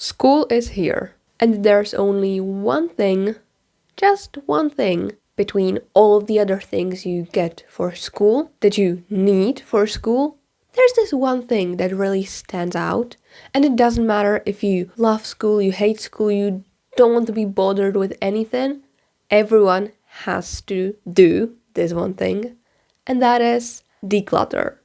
School is here, and there's only one thing, just one thing, between all of the other things you get for school, that you need for school. There's this one thing that really stands out, and it doesn't matter if you love school, you hate school, you don't want to be bothered with anything. Everyone has to do this one thing, and that is declutter.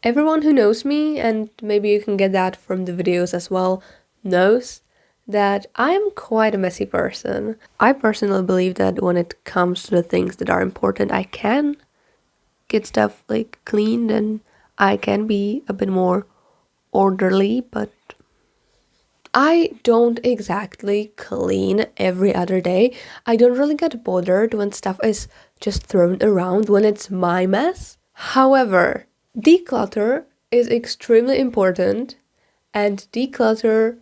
Everyone who knows me, and maybe you can get that from the videos as well, knows that I am quite a messy person. I personally believe that when it comes to the things that are important, I can get stuff like cleaned and I can be a bit more orderly, but I don't exactly clean every other day. I don't really get bothered when stuff is just thrown around, when it's my mess. However, declutter is extremely important, and declutter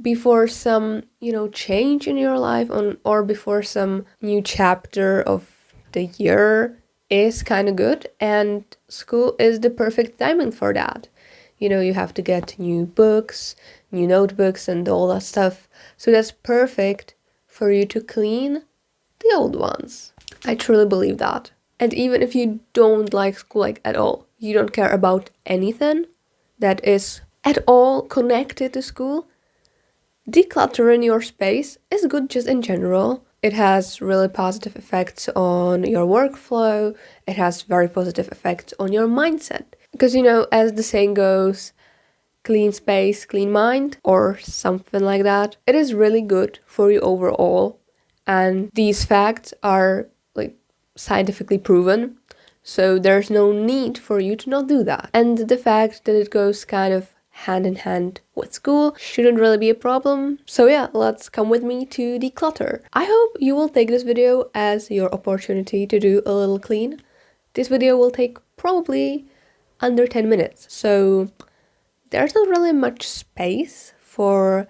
before some, change in your life or before some new chapter of the year is kind of good, and school is the perfect timing for that. You have to get new books, new notebooks and all that stuff. So that's perfect for you to clean the old ones. I truly believe that. And even if you don't like school at all, you don't care about anything that is at all connected to school, decluttering your space is good just in general. It has really positive effects on your workflow. It has very positive effects on your mindset. Because, as the saying goes, clean space, clean mind, or something like that. It is really good for you overall. And these facts are scientifically proven. So there's no need for you to not do that. And the fact that it goes kind of hand in hand with school shouldn't really be a problem. So yeah, let's come with me to declutter. I hope you will take this video as your opportunity to do a little clean. This video will take probably under 10 minutes. So there's not really much space for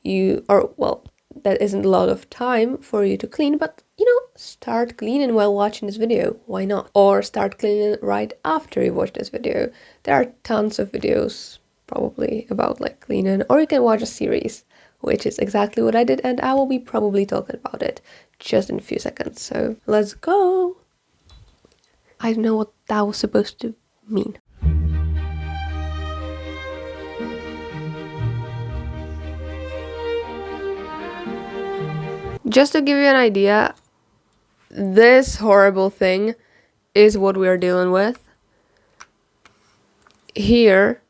you, that isn't a lot of time for you to clean, but start cleaning while watching this video. Why not? Or start cleaning right after you watch this video. There are tons of videos probably about cleaning, or you can watch a series, which is exactly what I did, and I will be probably talking about it just in a few seconds. So let's go. I don't know what that was supposed to mean. Just to give you an idea, this horrible thing is what we are dealing with. Here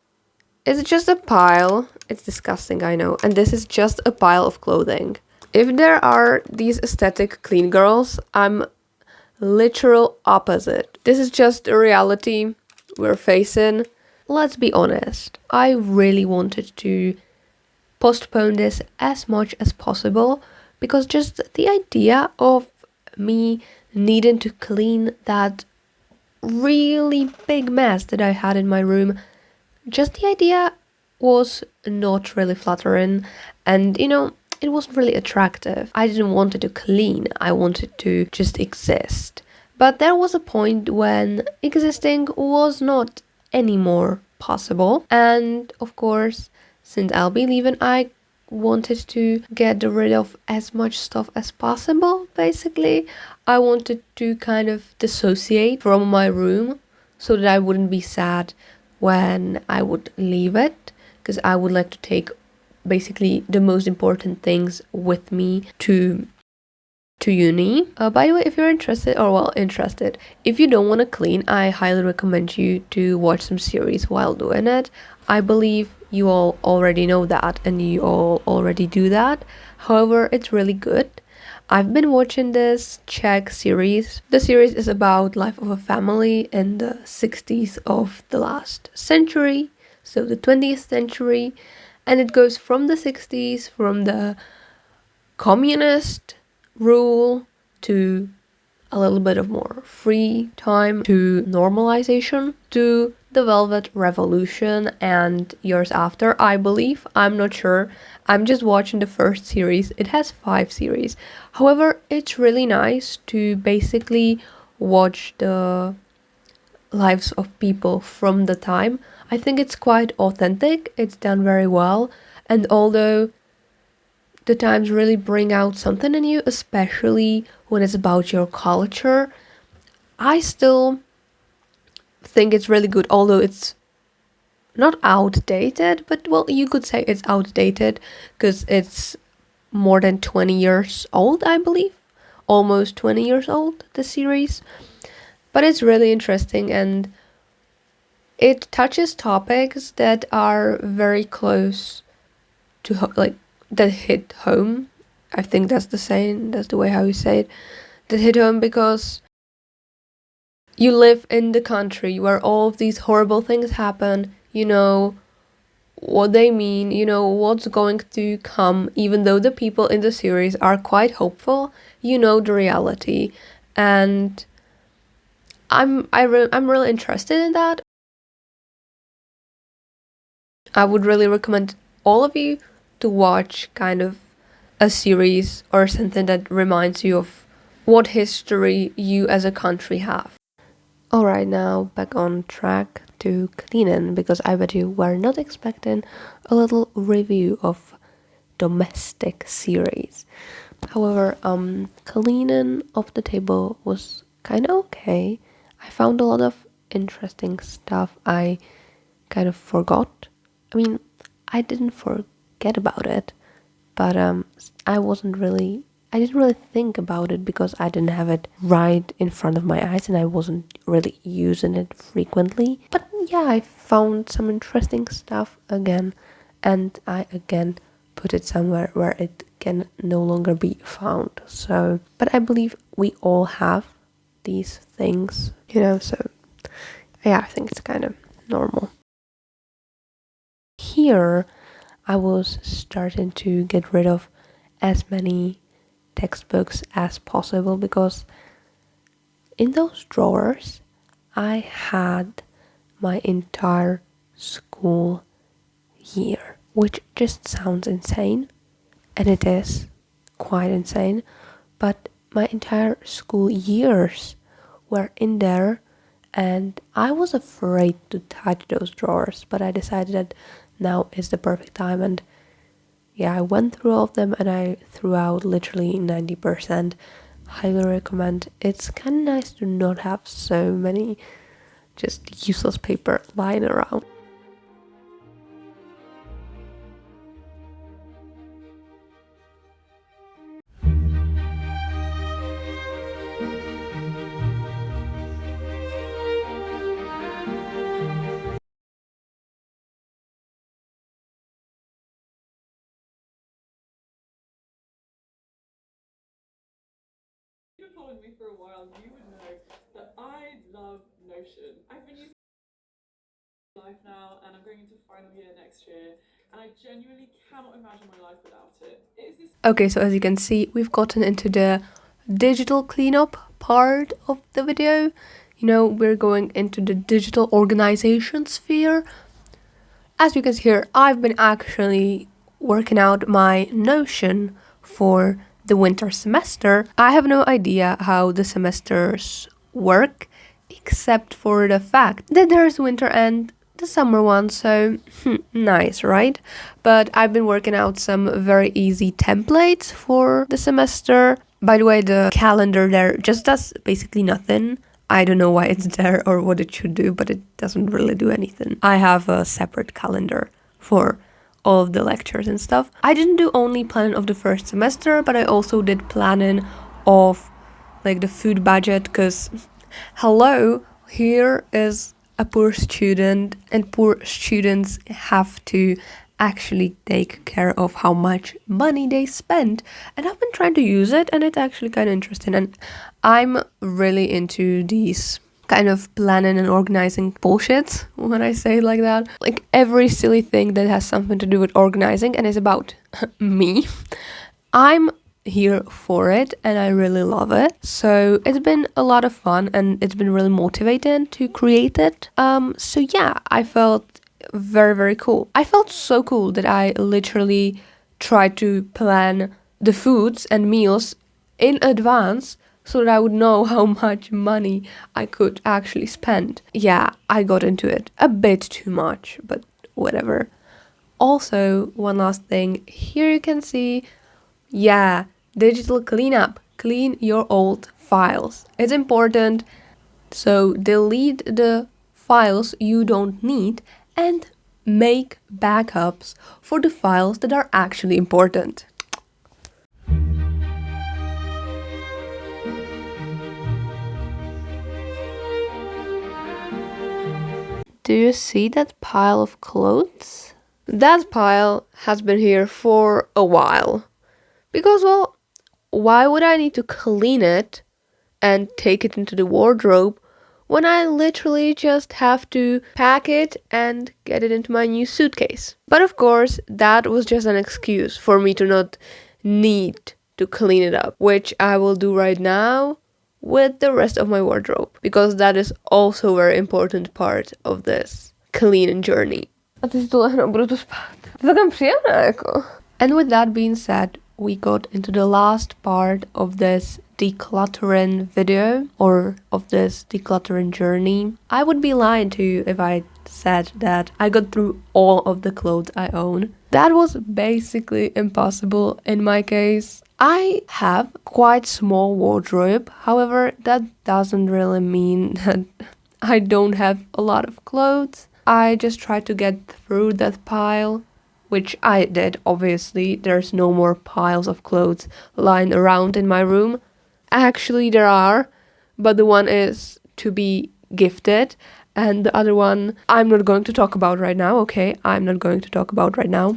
is just a pile. It's disgusting, I know. And this is just a pile of clothing. If there are these aesthetic clean girls, I'm literal opposite. This is just a reality we're facing. Let's be honest. I really wanted to postpone this as much as possible, because just the idea of me needing to clean that really big mess that I had in my room, just the idea was not really flattering, and it wasn't really attractive. I didn't want it to clean, I wanted to just exist. But there was a point when existing was not anymore possible, and of course, since I'll be leaving, I wanted to get rid of as much stuff as possible. Basically, I wanted to kind of dissociate from my room so that I wouldn't be sad when I would leave it, because I would like to take basically the most important things with me to uni. By the way, if you're interested, if you don't want to clean, I highly recommend you to watch some series while doing it. I believe you all already know that and you all already do that. However, it's really good. I've been watching this Czech series. The series is about life of a family in the 60s of the last century, so the 20th century, and it goes from the 60s, from the communist rule to a little bit of more free time, to normalization, to the Velvet Revolution and years after, I believe. I'm not sure. I'm just watching the first series. It has 5 series. However, it's really nice to basically watch the lives of people from the time. I think it's quite authentic, it's done very well, and although the times really bring out something in you, especially when it's about your culture, I still think it's really good, although it's not outdated, but well, you could say it's outdated because it's more than 20 years old, I believe. Almost 20 years old, the series. But it's really interesting and it touches topics that are very close to like that hit home. I think that's the saying, that's the way how you say it. That hit home because you live in the country where all of these horrible things happen, you know what they mean, you know what's going to come, even though the people in the series are quite hopeful, you know the reality. And I'm really interested in that. I would really recommend all of you to watch kind of a series or something that reminds you of what history you as a country have. Alright, now back on track to cleaning, because I bet you were not expecting a little review of domestic series. However, cleaning off the table was kind of okay. I found a lot of interesting stuff I kind of forgot. I mean, I didn't forget about it, but I didn't really think about it because I didn't have it right in front of my eyes and I wasn't really using it frequently. But yeah, I found some interesting stuff again, and I again put it somewhere where it can no longer be found. So, but I believe we all have these things, so yeah, I think it's kind of normal. Here, I was starting to get rid of as many textbooks as possible because in those drawers I had my entire school year, which just sounds insane, and it is quite insane, but my entire school years were in there, and I was afraid to touch those drawers, but I decided that now is the perfect time, and yeah, I went through all of them and I threw out literally 90%. Highly recommend. It's kind of nice to not have so many just useless paper lying around. You've been following me for a while, you would know that I love Notion. I've been using life now, and I'm going into final year next year, and I genuinely cannot imagine my life without it. It is this. Okay, so as you can see, we've gotten into the digital cleanup part of the video. We're going into the digital organization sphere. As you can see here, I've been actually working out my Notion for the winter semester. I have no idea how the semesters work, except for the fact that there's winter and the summer one, so nice, right? But I've been working out some very easy templates for the semester. By the way, the calendar there just does basically nothing. I don't know why it's there or what it should do, but it doesn't really do anything. I have a separate calendar for all of the lectures and stuff. I didn't do only planning of the first semester, but I also did planning of like the food budget, because hello, here is a poor student, and poor students have to actually take care of how much money they spend, and I've been trying to use it, and it's actually kind of interesting, and I'm really into these kind of planning and organizing bullshit when I say it like that. Like every silly thing that has something to do with organizing and is about me, I'm here for it and I really love it. So it's been a lot of fun and it's been really motivating to create it. So yeah, I felt very, very cool. I felt so cool that I literally tried to plan the foods and meals in advance so that I would know how much money I could actually spend. Yeah, I got into it a bit too much, but whatever. Also, one last thing, here you can see, yeah, digital cleanup. Clean your old files. It's important, so delete the files you don't need and make backups for the files that are actually important. Do you see that pile of clothes? That pile has been here for a while. Because, well, why would I need to clean it and take it into the wardrobe when I literally just have to pack it and get it into my new suitcase? But of course, that was just an excuse for me to not need to clean it up, which I will do right now with the rest of my wardrobe, because that is also a very important part of this cleaning journey. A ty si tu lehnu, budu tu spát. To je takové příjemné, jako. And with that being said, we got into the last part of this decluttering video, or of this decluttering journey. I would be lying to you if I said that I got through all of the clothes I own. That was basically impossible in my case. I have quite small wardrobe, however, that doesn't really mean that I don't have a lot of clothes. I just try to get through that pile, which I did, obviously. There's no more piles of clothes lying around in my room. Actually, there are, but the one is to be gifted, and the other one I'm not going to talk about right now, okay? I'm not going to talk about right now.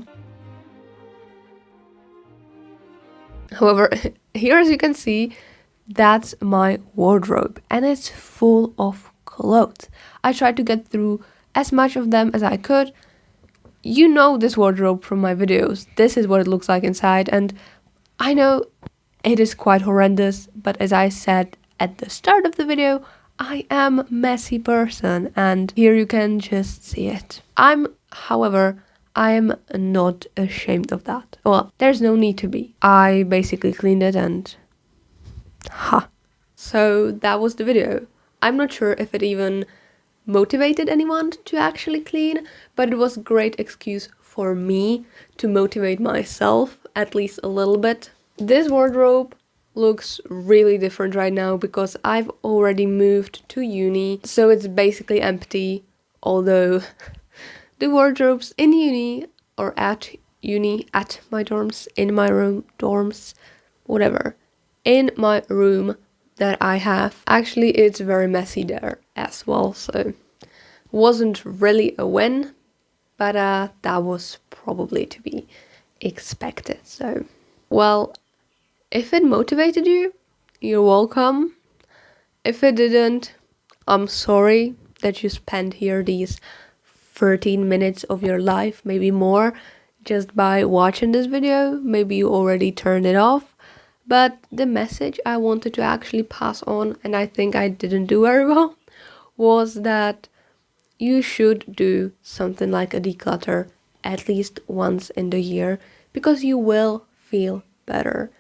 However, here as you can see, that's my wardrobe, and it's full of clothes. I tried to get through as much of them as I could. You know this wardrobe from my videos. This is what it looks like inside, and I know it is quite horrendous, but as I said at the start of the video, I am a messy person, and here you can just see it. However, I'm not ashamed of that. Well, there's no need to be. I basically cleaned it and... ha. So that was the video. I'm not sure if it even motivated anyone to actually clean, but it was a great excuse for me to motivate myself, at least a little bit. This wardrobe looks really different right now because I've already moved to uni, so it's basically empty, although the wardrobes in uni or at uni, at my dorms, in my room, dorms, whatever, in my room that I have, actually it's very messy there as well, so wasn't really a win, but that was probably to be expected. So, well, if it motivated you, you're welcome. If it didn't, I'm sorry that you spent here these 13 minutes of your life, maybe more, just by watching this video. Maybe you already turned it off, but the message I wanted to actually pass on, and I think I didn't do very well, was that you should do something like a declutter at least once in the year, because you will feel better.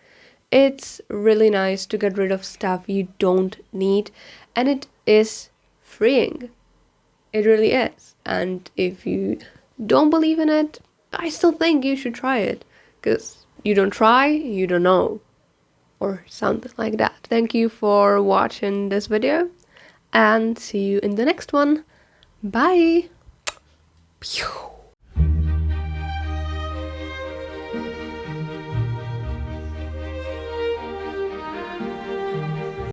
It's really nice to get rid of stuff you don't need, and it is freeing. It really is. And if you don't believe in it, I still think you should try it, because you don't try, you don't know, or something like that. Thank you for watching this video, and see you in the next one. Bye! Pew.